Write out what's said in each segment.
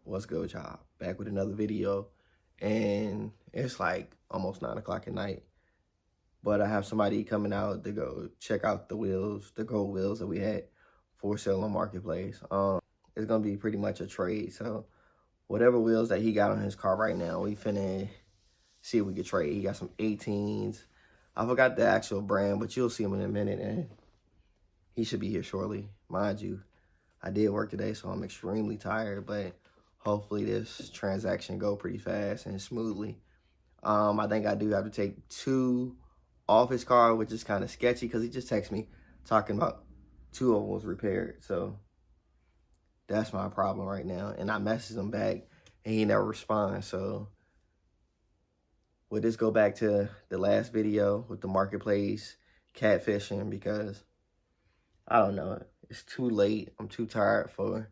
What's good with y'all? Back with another video, and it's like almost 9 o'clock at night, but I have somebody coming out to go check out the wheels, the gold wheels that we had for sale on Marketplace. It's gonna be pretty much a trade, so whatever wheels that he got on his car right now, we finna see if we could trade. He got some 18s. I forgot the actual brand, but you'll see him in a minute, and he should be here shortly. Mind you, I did work today, so I'm extremely tired, but hopefully this transaction go pretty fast and smoothly. I think I do have to take 2 off his car, which is kind of sketchy because he just texted me talking about 2 of them was repaired. So that's my problem right now. And I messaged him back and he never responds. So would this go back to the last video with the Marketplace catfishing? Because I don't know. It's too late. I'm too tired for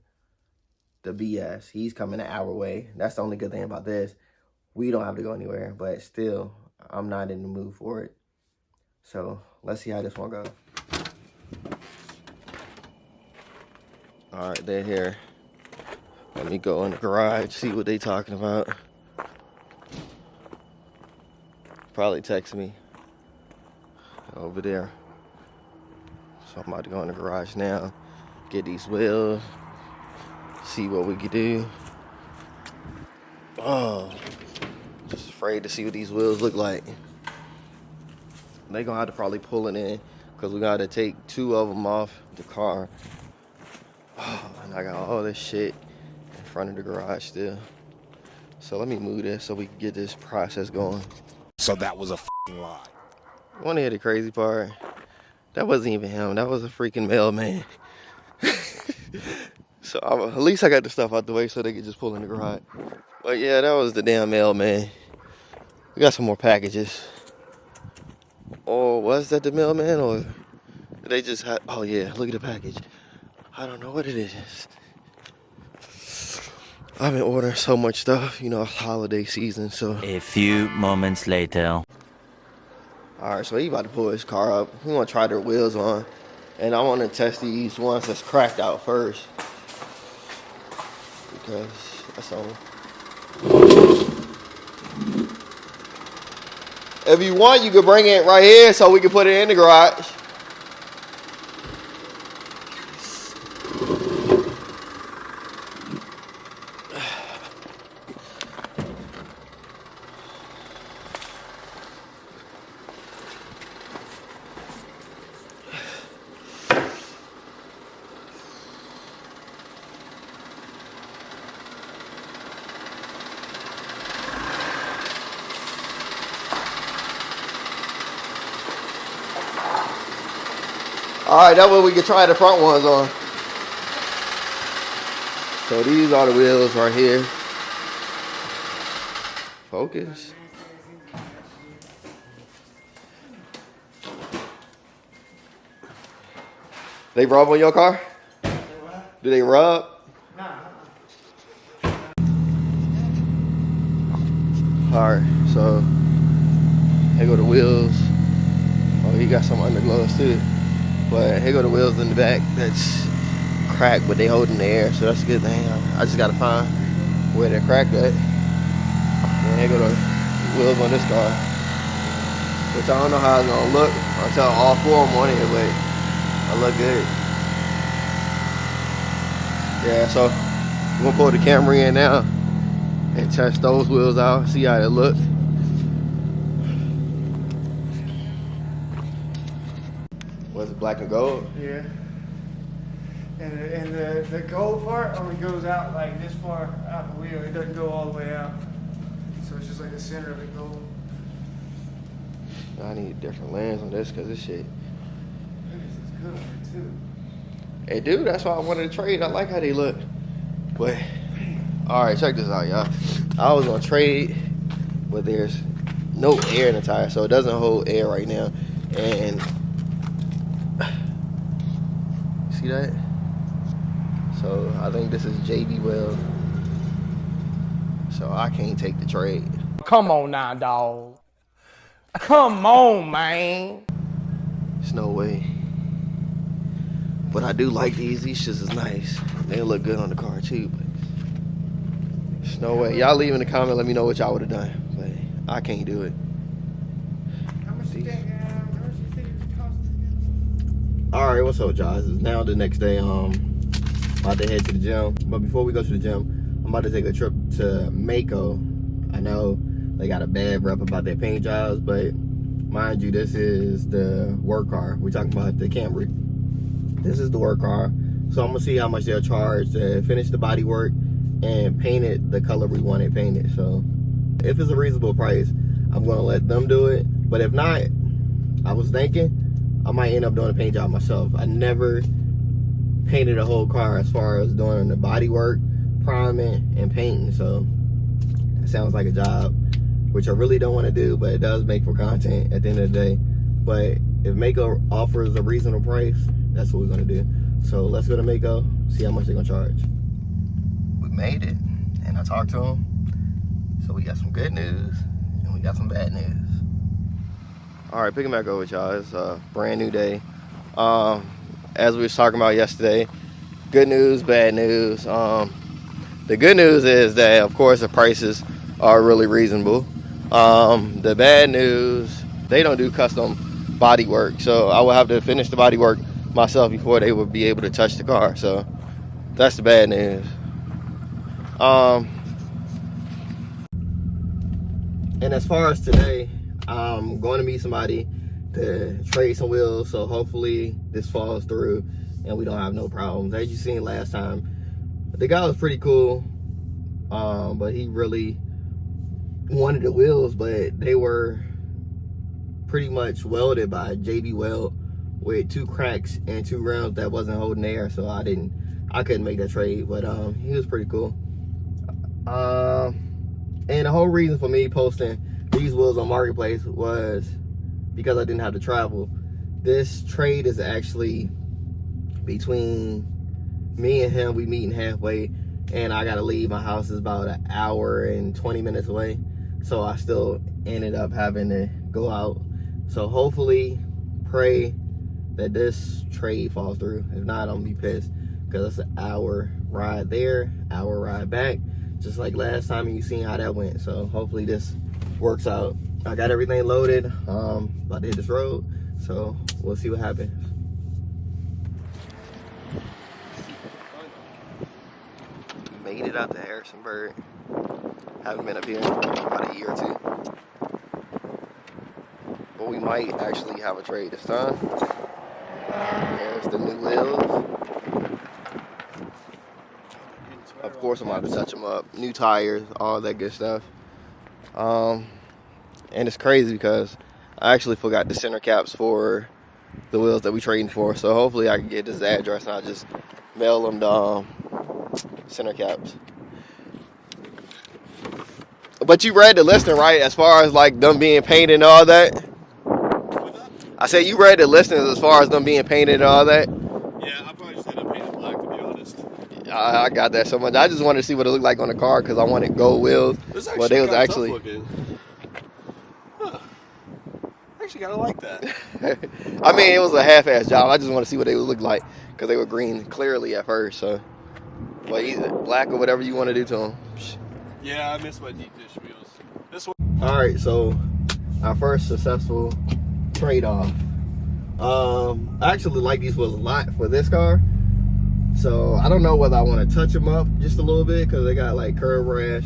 the BS. He's coming an hour away. That's the only good thing about this. We don't have to go anywhere, but still, I'm not in the mood for it. So let's see how this one goes. All right, they're here. Let me go in the garage, see what they talking about. Probably text me over there. So I'm about to go in the garage now, get these wheels, see what we can do. Oh, just afraid to see what these wheels look like. They gonna have to probably pull it in because we gotta take 2 of them off the car. Oh, and I got all this shit in front of the garage still. So let me move this so we can get this process going. So that was a f***ing lie. Want to hear the crazy part? That wasn't even him. That was a freaking mailman. So at least I got the stuff out the way so they could just pull in the garage. But yeah, that was the damn mailman. We got some more packages. Or was that the mailman, or did they just have? Oh yeah, look at the package. I don't know what it is. I've been ordering so much stuff, you know, holiday season, so. A few moments later. Alright, so he about to pull his car up. We want to try their wheels on. And I want to test these ones that's cracked out first. Because that's all. If you want, you can bring it right here so we can put it in the garage. Alright, that way we can try the front ones on. So these are the wheels right here. Focus. They rub on your car? Do they rub? Alright, so here go the wheels. Oh, he got some underglows too. But here go the wheels in the back that's cracked, but they hold in the air, so that's a good thing. I just gotta find where they're cracked at. And here go the wheels on this car, which I don't know how it's gonna look until all 4 of them on here, but I look good. Yeah, so we're gonna pull the camera in now and test those wheels out, see how they look. Was it black and gold? Yeah. And the gold part only goes out like this far out the wheel. It doesn't go all the way out. So it's just like the center of it gold. I need a different lens on this because this shit. This is good on it too. Hey, dude, that's why I wanted to trade. I like how they look. But, all right, check this out, y'all. I was going to trade, but there's no air in the tire, so it doesn't hold air right now. And see that? So I think this is JB Weld. So I can't take the trade. Come on now, dog. Come on, man. There's no way. But I do like these. These shits is nice. They look good on the car too. But There's no way. Y'all leave in the comment, let me know what y'all would have done. But I can't do it. How much you think it cost again? Alright, what's up, y'all? It's now the next day. About to head to the gym. But before we go to the gym, I'm about to take a trip to Mako. I know they got a bad rep about their paint jobs, but mind you, this is the work car. We're talking about the Camry. This is the work car. So I'm gonna see how much they'll charge to finish the body work and paint it the color we want it painted. So if it's a reasonable price, I'm gonna let them do it. But if not, I was thinking I might end up doing a paint job myself. I never painted a whole car as far as doing the body work, priming, and painting. So it sounds like a job, which I really don't want to do, but it does make for content at the end of the day. But if Mako offers a reasonable price, that's what we're gonna do. So let's go to Mako, see how much they're gonna charge. We made it, and I talked to them. So we got some good news, and we got some bad news. All right, picking back up with y'all. It's a brand new day. As we was talking about yesterday, good news, bad news. The good news is that, of course, the prices are really reasonable. The bad news, they don't do custom body work, so I will have to finish the body work myself before they would be able to touch the car. So that's the bad news. And as far as today, I'm going to meet somebody to trade some wheels, so hopefully this falls through and we don't have no problems. As you seen last time, the guy was pretty cool, but he really wanted the wheels, but they were pretty much welded by JB Weld with 2 cracks and 2 rounds that wasn't holding air, so I couldn't make that trade. But he was pretty cool. And the whole reason for me posting these wheels on Marketplace was because I didn't have to travel. This trade is actually between me and him. We meeting halfway, and I gotta leave. My house is about an hour and 20 minutes away, so I still ended up having to go out. So hopefully, pray that this trade falls through. If not, I'm gonna be pissed, because it's an hour ride there, hour ride back, just like last time, and you seen how that went. So hopefully this works out. I got everything loaded, about to hit this road, so we'll see what happens. Made it out to Harrisonburg. Haven't been up here in about a year or 2. But we might actually have a trade this time. There's the new wheels. Of course I'm about to touch them up. New tires, all that good stuff. And it's crazy because I actually forgot the center caps for the wheels that we trading for. So hopefully I can get this address and I'll just mail them the center caps. But you read the listing, right? As far as like them being painted and all that? I said you read the listings as far as them being painted and all that? Yeah, I probably just ended up painting black, to be honest. I got that so much. I just wanted to see what it looked like on the car because I wanted gold wheels. But they was actually Actually kind of like that. I mean, it was a half-ass job. I just want to see what they would look like because they were green clearly at first. So, but either black or whatever you want to do to them. Yeah, I miss my deep dish wheels. This one. All right, so our first successful trade-off. I actually like these wheels a lot for this car. So I don't know whether I want to touch them up just a little bit because they got like curb rash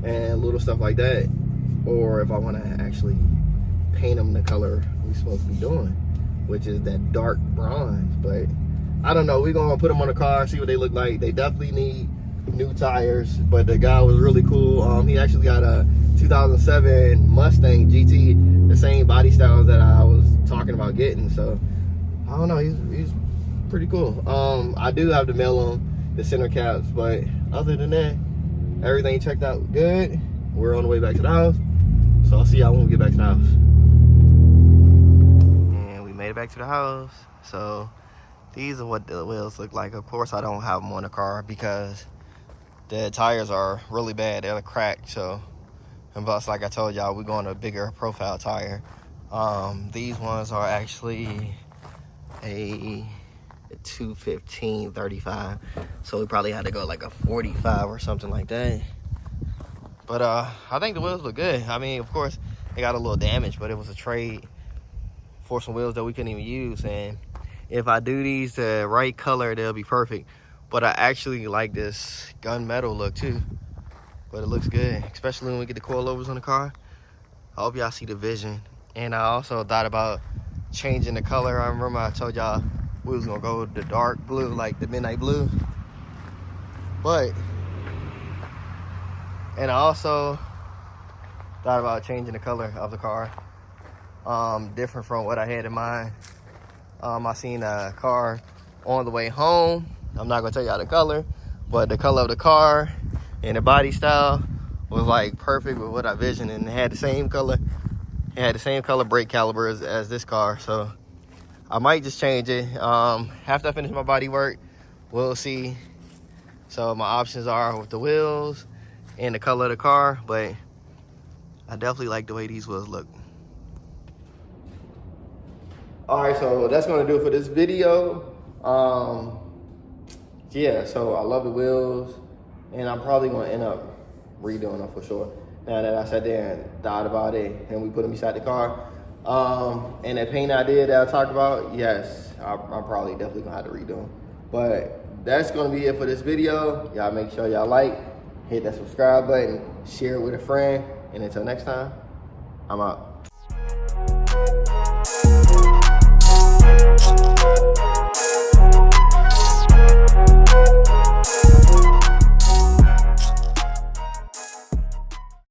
and little stuff like that, or if I want to actually paint them the color we're supposed to be doing, which is that dark bronze. But I don't know, we're gonna put them on the car, see what they look like. They definitely need new tires, but the guy was really cool. He actually got a 2007 Mustang GT, the same body styles that I was talking about getting. So I don't know, he's pretty cool. I do have to mail him the center caps, but other than that, everything checked out good. We're on the way back to the house, so I'll see y'all when we get back to the house. And we made it back to the house. So these are what the wheels look like. Of course I don't have them on the car because the tires are really bad. They're cracked. So, and plus, like I told y'all, we're going a bigger profile tire. These ones are actually a 215/35, so we probably had to go like a 45 or something like that. But I think the wheels look good. I mean, of course, they got a little damage, but it was a trade for some wheels that we couldn't even use. And if I do these the right color, they'll be perfect. But I actually like this gunmetal look too. But it looks good, especially when we get the coilovers on the car. I hope y'all see the vision. And I also thought about changing the color. I remember I told y'all we was gonna go the dark blue, like the midnight blue. And I also thought about changing the color of the car, different from what I had in mind. I seen a car on the way home. I'm not gonna tell y'all the color, but the color of the car and the body style was like perfect with what I visioned, and it had the same color. It had the same color brake calipers as this car, so I might just change it. After I finish my body work, we'll see. So my options are with the wheels and the color of the car, but I definitely like the way these wheels look. All right, so that's gonna do it for this video. Yeah, so I love the wheels, and I'm probably gonna end up redoing them for sure. Now that I sat there and thought about it, and we put them beside the car. And that paint idea that I talked about, yes, I'm probably definitely gonna have to redo them. But that's gonna be it for this video. Y'all make sure y'all like, hit that subscribe button, share it with a friend, and until next time, I'm out.